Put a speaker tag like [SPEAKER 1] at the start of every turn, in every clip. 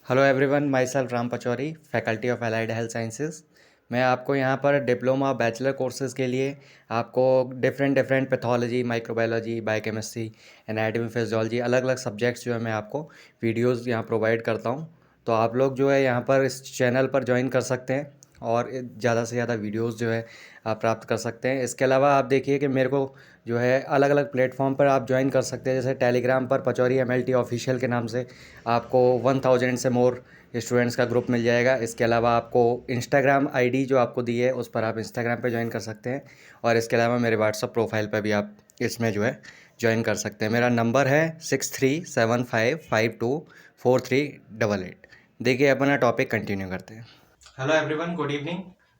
[SPEAKER 1] Hello everyone, my self Ram Pachauri, faculty of allied health sciences. मैं आपको यहाँ पर डिप्लोमा बैचलर कोर्सेज़ के लिए आपको different pathology, microbiology, biochemistry, anatomy, physiology, अलग अलग सब्जेक्ट्स जो है मैं आपको वीडियोज़ यहाँ प्रोवाइड करता हूँ। तो आप लोग जो है यहाँ पर इस चैनल पर ज्वाइन कर सकते हैं और ज़्यादा से ज़्यादा वीडियोज़ जो है आप प्राप्त कर सकते हैं। इसके अलावा आप देखिए कि मेरे को जो है अलग अलग प्लेटफॉर्म पर आप ज्वाइन कर सकते हैं। जैसे टेलीग्राम पर पचौरी MLT ऑफिशियल के नाम से आपको 1000 से मोर स्टूडेंट्स का ग्रुप मिल जाएगा। इसके अलावा आपको इंस्टाग्राम आईडी जो आपको दी है उस पर आप इंस्टाग्राम पे ज्वाइन कर सकते हैं। और इसके अलावा मेरे व्हाट्सअप प्रोफाइल पर भी आप इसमें जो है ज्वाइन कर सकते हैं। मेरा नंबर है 6375524388। देखिए अपना टॉपिक कंटिन्यू करते हैं। Hello everyone, good evening.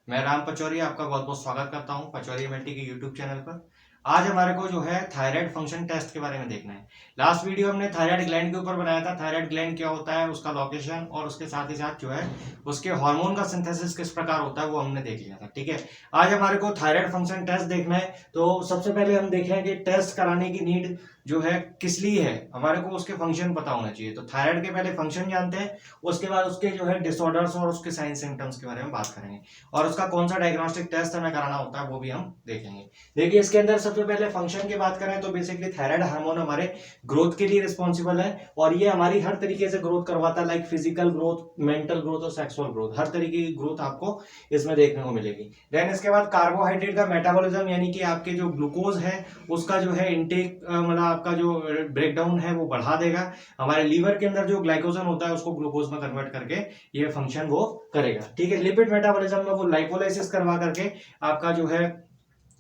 [SPEAKER 1] मैं राम पचौरी आपका बहुत बहुत स्वागत करता हूं पचौरी MLT के यूट्यूब चैनल पर। आज हमारे को जो है थायराइड फंक्शन टेस्ट के बारे में देखना है। लास्ट वीडियो हमने थायराइड ग्लैंड के ऊपर बनाया था। थायराइड ग्लैंड क्या होता है, उसका लोकेशन और उसके साथ ही साथ जो है उसके हार्मोन का सिंथेसिस किस प्रकार होता है वो हमने देख लिया था। ठीक है, आज हमारे को थायराइड फंक्शन टेस्ट देखना है। तो सबसे पहले हम देखें कि टेस्ट कराने की नीड जो है किस लिए है। हमारे को उसके फंक्शन पता होना चाहिए। तो थायराइड के पहले फंक्शन जानते हैं, उसके बाद उसके जो है डिसऑर्डर्स और उसके साइन सिम्टम्स के बारे में बात करेंगे और उसका कौन सा डायग्नोस्टिक टेस्ट हमें कराना होता है वो भी हम देखेंगे। देखिए, इसके अंदर सबसे पहले फंक्शन की बात करें तो बेसिकली थायराइड हार्मोन हमारे ग्रोथ के लिए रिस्पॉन्सिबल है और ये हमारी हर तरीके से ग्रोथ करवाता है, like physical growth, mental growth और सेक्सुअल ग्रोथ। हर तरीके की ग्रोथ आपको इसमें देखने को मिलेगी। देन इसके बाद कार्बोहाइड्रेट का मेटाबॉलिज्म, यानी कि आपके जो ग्लूकोज है उसका जो है इंटेक, मतलब आपका जो ब्रेकडाउन है वो बढ़ा देगा। हमारे लीवर के अंदर जो ग्लाइकोजन होता है उसको ग्लूकोज में कन्वर्ट करके ये फंक्शन वो करेगा। ठीक है, लिपिड मेटाबॉलिज्म में वो लाइपोलाइसिस करवा करके आपका जो है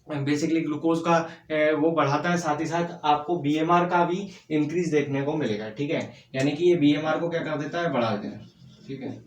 [SPEAKER 1] बेसिकली ग्लूकोज का वो बढ़ाता है। साथ ही साथ आपको BMR का भी इंक्रीज देखने को मिलेगा। ठीक है, यानी कि ये BMR को क्या कर देता है, बढ़ा देता है। ठीक है,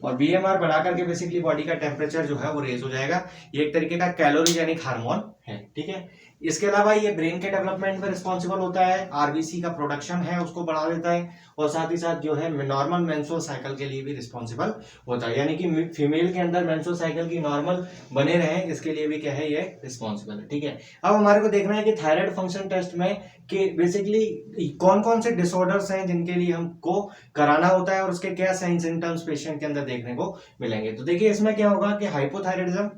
[SPEAKER 1] और BMR बढ़ा करके बेसिकली बॉडी का टेम्परेचर जो है वो रेज हो जाएगा। ये एक तरीके का कैलोरीजेनिक हार्मोन है। ठीक है, इसके अलावा ये ब्रेन के डेवलपमेंट में रिस्पॉन्सिबल होता है। RBC का प्रोडक्शन है उसको बढ़ा देता है और साथ ही साथ जो है नॉर्मल मेंस्ट्रुअल साइकिल के लिए भी रिस्पॉन्सिबल होता है, यानी कि फीमेल के अंदर मेंस्ट्रुअल साइकिल की नॉर्मल बने रहे इसके लिए भी क्या है, ये रिस्पॉन्सिबल है। ठीक है, अब हमारे को देखना है कि थायराइड फंक्शन टेस्ट में कि बेसिकली कौन कौन से डिसऑर्डर्स हैं जिनके लिए हमको कराना होता है और उसके क्या साइन सिम्टम्स पेशेंट के अंदर देखने को मिलेंगे। तो देखिए, इसमें क्या होगा कि हाइपोथायराइडिज्म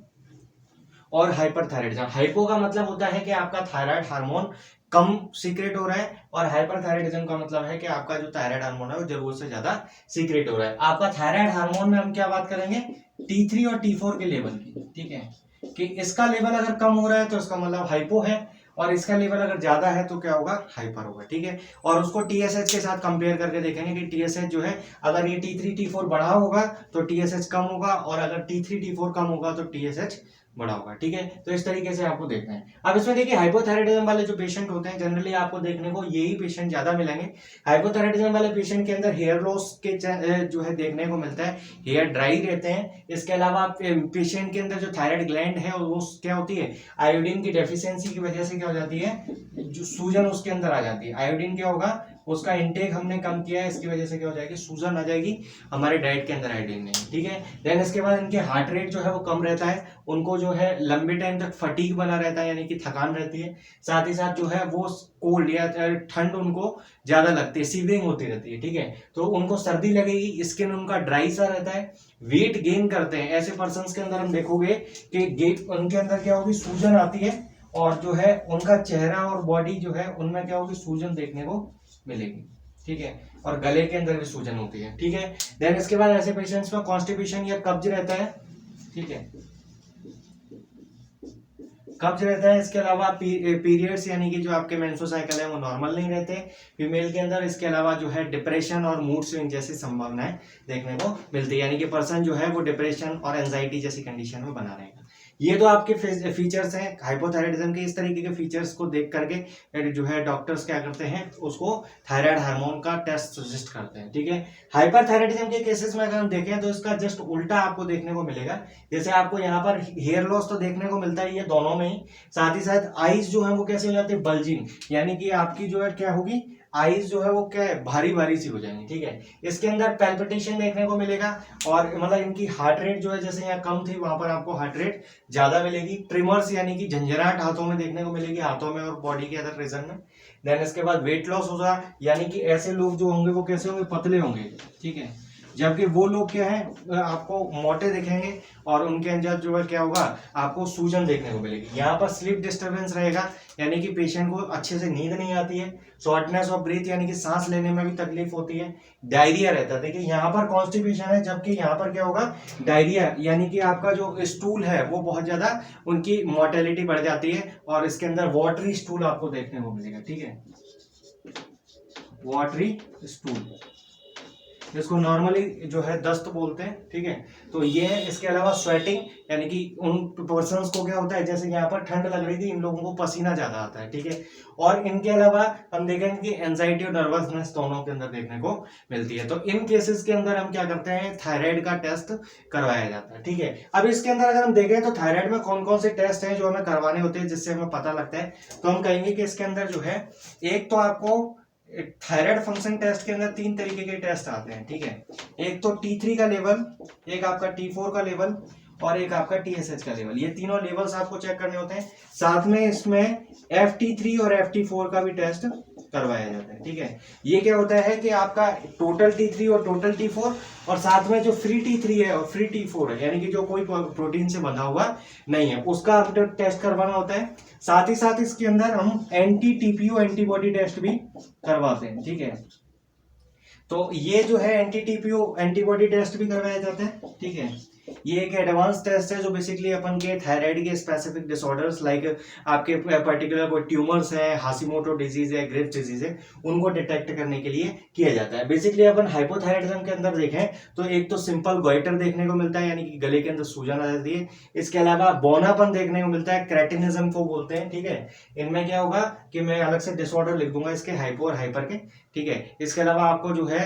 [SPEAKER 1] और हाइपरथायराइडिज्म। हाइपो का मतलब होता है कि आपका थायराइड हार्मोन कम सीक्रेट हो रहा है और हाइपरथायराइडिज्म का मतलब है कि आपका जो थायराइड हार्मोन है वो जरूरत से ज्यादा सीक्रेट हो रहा है। आपका थायराइड हार्मोन में हम क्या बात करेंगे, T3 और T4 के लेवल की। ठीक है, कि इसका लेवल अगर कम हो रहा है तो इसका मतलब हाइपो है और इसका लेवल अगर ज्यादा है तो क्या होगा, हाइपर होगा। ठीक है, और उसको TSH के साथ कंपेयर करके देखेंगे कि TSH जो है अगर ये T3 T4 बढ़ा होगा तो TSH कम होगा और अगर T3 T4 कम होगा तो TSH बड़ा होगा। ठीक है, तो इस तरीके से आपको देखना है। अब इसमें देखिए, हाइपोथायराइडिज्म वाले जो पेशेंट होते हैं जनरली आपको देखने को यही पेशेंट ज्यादा मिलेंगे। हाइपोथायराइडिज्म वाले पेशेंट के अंदर हेयर लॉस के जो है देखने को मिलता है, हेयर ड्राई रहते हैं। इसके अलावा पेशेंट के अंदर जो थायराइड ग्लैंड है वो क्या होती है, आयोडीन की डेफिशिएंसी की वजह से क्या हो जाती है, जो सूजन उसके अंदर आ जाती है। आयोडीन क्या होगा, उसका इंटेक हमने कम किया है, इसकी वजह से क्या हो जाएगी, सूजन आ जाएगी, हमारे डाइट के अंदर आयोडीन नहीं। ठीक है, देन इसके बाद इनके हार्ट रेट जो है वो कम रहता है, उनको जो है लंबे टाइम तक फटीग बना रहता है, यानी कि थकान रहती है। साथ ही साथ जो है वो कोल्ड या ठंड उनको ज्यादा लगती है, सीविंग होती रहती है। ठीक है, तो उनको सर्दी लगेगी, स्किन उनका ड्राई सा रहता है, वेट गेन करते हैं। ऐसे पर्सन के अंदर हम देखोगे कि गेट उनके अंदर क्या होगी, सूजन आती है और जो है उनका चेहरा और बॉडी जो है उनमें क्या होगी, सूजन देखने को मिलेगी। ठीक है, और गले के अंदर भी सूजन होती है। ठीक है, देन इसके बाद ऐसे पेशेंट्स में कॉन्स्टिपेशन या कब्ज रहता है। ठीक है, कब्ज रहता है। इसके अलावा पीरियड्स यानी कि जो आपके मेंस्ट्रुअल साइकिल है वो नॉर्मल नहीं रहते फीमेल के अंदर। इसके अलावा जो है डिप्रेशन और मूड स्विंग जैसी संभावनाएं देखने को मिलती है, यानी कि पर्सन जो है वो डिप्रेशन और एंजाइटी जैसी कंडीशन में बना रहेगा। ये तो आपके फीचर्स हैं हाइपोथायराइडिज्म के। इस तरीके के फीचर्स को देख करके जो है डॉक्टर्स क्या करते हैं, उसको थायराइड हार्मोन का टेस्ट सजेस्ट करते हैं। ठीक है, हाइपरथायराइडिज्म के केसेस में अगर हम देखें तो इसका जस्ट उल्टा आपको देखने को मिलेगा। जैसे आपको यहाँ पर हेयर लॉस तो देखने को मिलता है ये दोनों में ही, साथ ही साथ आईज जो है वो कैसे हो जाती है, बल्जिंग, यानी कि आपकी जो है क्या होगी, आईज जो है वो क्या है, भारी भारी सी हो जाएंगी। ठीक है, इसके अंदर पैल्पिटेशन देखने को मिलेगा और मतलब इनकी हार्ट रेट जो है जैसे यहाँ कम थी वहां पर आपको हार्ट रेट ज्यादा मिलेगी। ट्रिमर्स यानी कि झंझनाहट हाथों में देखने को मिलेगी, हाथों में और बॉडी के अदर रीजन में। देन इसके बाद वेट लॉस होगा, यानी कि ऐसे लोग जो होंगे वो कैसे होंगे, पतले होंगे। ठीक है, जबकि वो लोग क्या है आपको मोटे दिखेंगे और उनके अंदर जो है क्या होगा, आपको सूजन देखने को मिलेगी। यहाँ पर स्लीप डिस्टर्बेंस रहेगा, यानी कि पेशेंट को अच्छे से नींद नहीं आती है। शॉर्टनेस ऑफ ब्रीथ यानी कि सांस लेने में भी तकलीफ होती है। डायरिया रहता है, देखिए यहाँ पर कॉन्स्टिपेशन है, जबकि यहाँ पर क्या होगा डायरिया, यानी कि आपका जो स्टूल है वो बहुत ज्यादा उनकी मोर्टेलिटी बढ़ जाती है और इसके अंदर वाटरी स्टूल आपको देखने को मिलेगा। ठीक है, वाटरी स्टूल, जिसको नॉर्मली जो है दस्त बोलते हैं। ठीक है, तो ये है। इसके अलावा स्वेटिंग, यानी कि उन पर्सन्स को क्या होता है, जैसे यहाँ पर ठंड लग रही थी, इन लोगों को पसीना ज्यादा आता है। ठीक है, और इनके अलावा हम देखेंगे कि एंजाइटी और नर्वसनेस दोनों के अंदर देखने को मिलती है। तो इन केसेस के अंदर हम क्या करते हैं, थायराइड का टेस्ट करवाया जाता है। ठीक है, अब इसके अंदर अगर हम देखें तो थायराइड में कौन कौन से टेस्ट हैं जो हमें करवाने होते हैं जिससे हमें पता लगता है, तो हम कहेंगे कि इसके अंदर जो है एक तो आपको थायराइड फंक्शन टेस्ट के अंदर 3 तरीके के टेस्ट आते हैं। ठीक है, एक तो T3 का लेवल, एक आपका T4 का लेवल और एक आपका TSH का लेवल। ये तीनों लेवल्स आपको चेक करने होते हैं। साथ में इसमें FT3 और FT4 का भी टेस्ट करवाया जाता है। ठीक है, ये क्या होता है कि आपका टोटल T3 और टोटल T4 और साथ में जो फ्री T3 है और फ्री T4 है, यानी कि जो कोई प्रोटीन से बंधा हुआ नहीं है, उसका आपको टेस्ट करवाना होता है। साथ ही साथ इसके अंदर हम एंटी TPO एंटीबॉडी टेस्ट भी करवाते हैं। ठीक है, तो ये जो है एंटी TPO एंटीबॉडी टेस्ट भी करवाया जाता है। ठीक है, ये एक एडवांस टेस्ट है जो बेसिकली अपन के थायराइड के स्पेसिफिक डिसऑर्डर्स लाइक आपके पर्टिकुलर कोई ट्यूमर्स है, हाशिमोटो डिजीज है, ग्रेव्स डिजीज है, उनको डिटेक्ट करने के लिए किया जाता है। बेसिकली अपन हाइपोथायराइडिज्म के अंदर देखें तो एक तो सिंपल गोइटर देखने को मिलता है, यानी कि गले के अंदर सूजन आ जाती है। इसके अलावा बौनापन देखने को मिलता है, क्रेटिनिज्म को बोलते हैं। ठीक है, इनमें क्या होगा कि मैं अलग से डिसऑर्डर लिख दूंगा इसके हाइपो और हाइपर के। ठीक है, इसके अलावा आपको जो है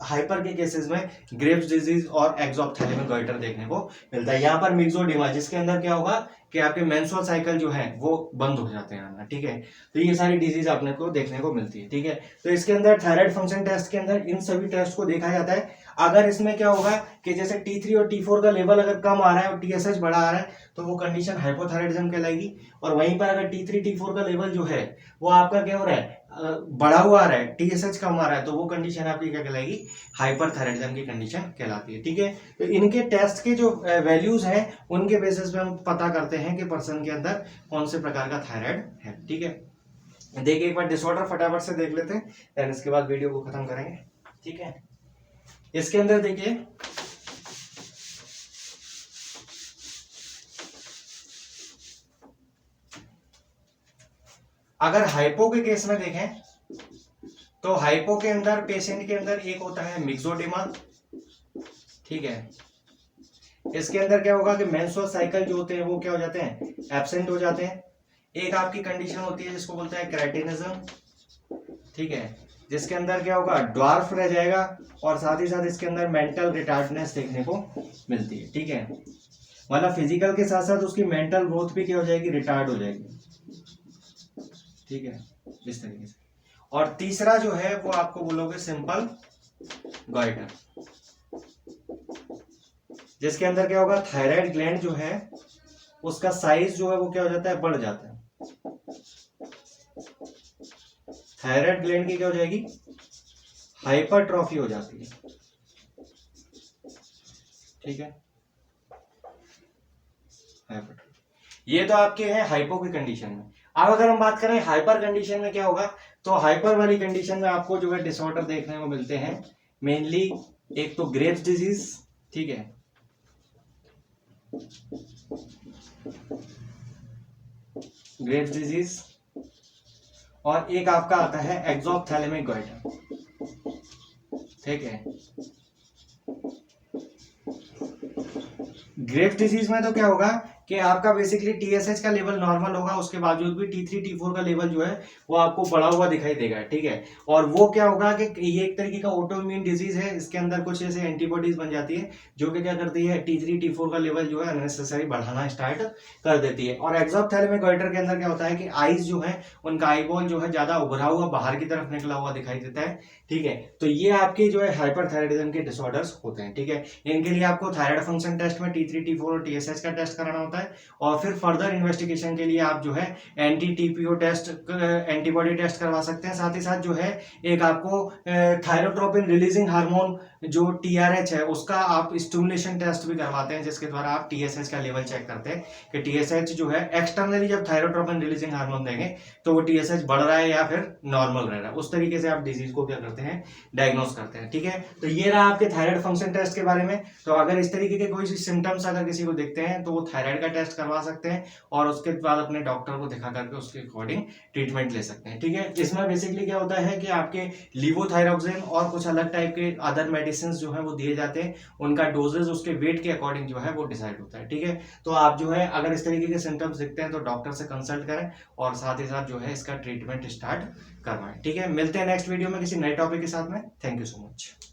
[SPEAKER 1] हाइपर के केसेस में ग्रेव्स डिजीज और एक्सोप्थेल्मिक गोइटर देखने को मिलता है। यहाँ पर मिक्सोडिमा, जिसके अंदर क्या होगा कि आपके मेंस्ट्रुअल साइकिल जो है वो बंद हो जाते हैं आना। ठीक है, तो ये सारी डिजीज आपने को देखने को मिलती है। ठीक है, तो इसके अंदर थायराइड फंक्शन टेस्ट के अंदर इन सभी टेस्ट को देखा जाता है। अगर इसमें क्या होगा कि जैसे T3 और T4 का लेवल अगर कम आ रहा है और TSH बढ़ा आ रहा है तो वो कंडीशन हाइपोथायराइडिज्म कहलाएगी। और वहीं पर अगर T3 T4 का लेवल जो है वो आपका क्या हो रहा है, बढ़ा हुआ आ रहा है, TSH कम आ रहा है, तो वो कंडीशन आपकी क्या कहलाएगी, हाइपरथायराइडिज्म की कंडीशन कहलाती है। ठीक है, तो इनके टेस्ट के जो वैल्यूज हैं उनके बेसिस पे हम पता करते हैं कि पर्सन के अंदर कौन से प्रकार का थायराइड है। ठीक है, देखिए एक बार डिसऑर्डर फटाफट से देख लेते हैं, देन इसके बाद वीडियो को खत्म करेंगे। ठीक है, इसके अंदर देखिए अगर हाइपो के केस में देखें तो हाइपो के अंदर पेशेंट के अंदर एक होता है मिक्सोडिमा। ठीक है, इसके अंदर क्या होगा कि मेंस्ट्रुअल साइकिल जो होते हैं वो क्या हो जाते हैं, एब्सेंट हो जाते हैं। एक आपकी कंडीशन होती है जिसको बोलते हैं क्रेटिनिज्म। ठीक है, जिसके अंदर क्या होगा, ड्वार्फ रह जाएगा और साथ ही साथ इसके अंदर मेंटल रिटार्डनेस देखने को मिलती है। ठीक है, मतलब फिजिकल के साथ साथ उसकी मेंटल ग्रोथ भी क्या हो जाएगी, रिटार्ड हो जाएगी। ठीक है, इस तरीके से। और तीसरा जो है वो आपको बोलोगे सिंपल गोइटर, जिसके अंदर क्या होगा, थायराइड ग्लैंड जो है उसका साइज जो है वो क्या हो जाता है, बढ़ जाता है। थायराइड ग्लैंड की क्या हो जाएगी, हाइपरट्रॉफी हो जाती है। ठीक है, हाइपरट्रॉफी। ये तो आपके हैं हाइपो की कंडीशन में। अब अगर हम बात करें हाइपर कंडीशन में क्या होगा, तो हाइपर वाली कंडीशन में आपको जो है डिसऑर्डर देखने को मिलते हैं मेनली, एक तो ग्रेव्स डिजीज। ठीक है, ग्रेव्स डिजीज, और एक आपका आता है एक्सोप्थेल्मिक गोइटर। ठीक है, ग्रेव्स डिजीज में तो क्या होगा कि आपका बेसिकली TSH का लेवल नॉर्मल होगा, उसके बावजूद भी T3 T4 का लेवल जो है वो आपको बढ़ा हुआ दिखाई देगा। ठीक है, और वो क्या होगा कि ये एक तरीके का ऑटोइम्यून डिजीज है, इसके अंदर कुछ ऐसे एंटीबॉडीज बन जाती है जो कि क्या करती है, T3 T4 का लेवल जो है अननेसेसरी बढ़ाना स्टार्ट कर देती है। और एक्सोप्थेल्मिक गोइटर के अंदर क्या होता है कि आईज जो है उनका आईबॉल जो है ज्यादा उभरा हुआ बाहर की तरफ निकला हुआ दिखाई देता है। ठीक है, तो ये आपके जो है हाइपरथायराइडिज्म के डिसऑर्डर्स होते हैं। ठीक है, इनके लिए आपको थायराइड फंक्शन टेस्ट में T3 T4 और TSH का टेस्ट कराना होता है। है। और फिर फर्दर इन्वेस्टिगेशन के लिए आप जो है एंटी-टीपीओ टेस्ट, एंटीबॉडी टेस्ट करवा सकते हैं। साथ ही साथ जो है एक आपको थायरोट्रोपिन रिलीजिंग हार्मोन जो TRH है उसका आप स्टिमुलेशन टेस्ट भी करवाते हैं, जिसके द्वारा आप TSH का लेवल चेक करते हैं कि TSH जो है एक्सटर्नली जब थायरोट्रोपिन रिलीजिंग हार्मोन देंगे तो वो TSH बढ़ रहा है या फिर नॉर्मल रह रहा है। उस तरीके से आप डिजीज को क्या करते हैं, डायग्नोस करते हैं। ठीक है, तो ये रहा आपके थायराइड फंक्शन टेस्ट के बारे में। तो अगर इस तरीके के कोई सिम्टम्स अगर किसी को दिखते हैं तो वो थायराइड का टेस्ट करवा सकते हैं और उसके बाद अपने डॉक्टर को दिखा करके उसके अकॉर्डिंग ट्रीटमेंट ले सकते हैं। ठीक है, इसमें बेसिकली क्या होता है कि आपके लीवोथायरॉक्सिन और कुछ अलग टाइप के अदर मेडिसिन जो है वो दिए जाते हैं, उनका डोजेज उसके वेट के अकॉर्डिंग जो है वो डिसाइड होता है। ठीक है, तो आप जो है अगर इस तरीके के सिम्टम्स दिखते हैं तो डॉक्टर से कंसल्ट करें और साथ ही साथ जो है इसका ट्रीटमेंट स्टार्ट करवाएं। ठीक है, मिलते हैं नेक्स्ट वीडियो में किसी नए टॉपिक के साथ में। Thank you so much.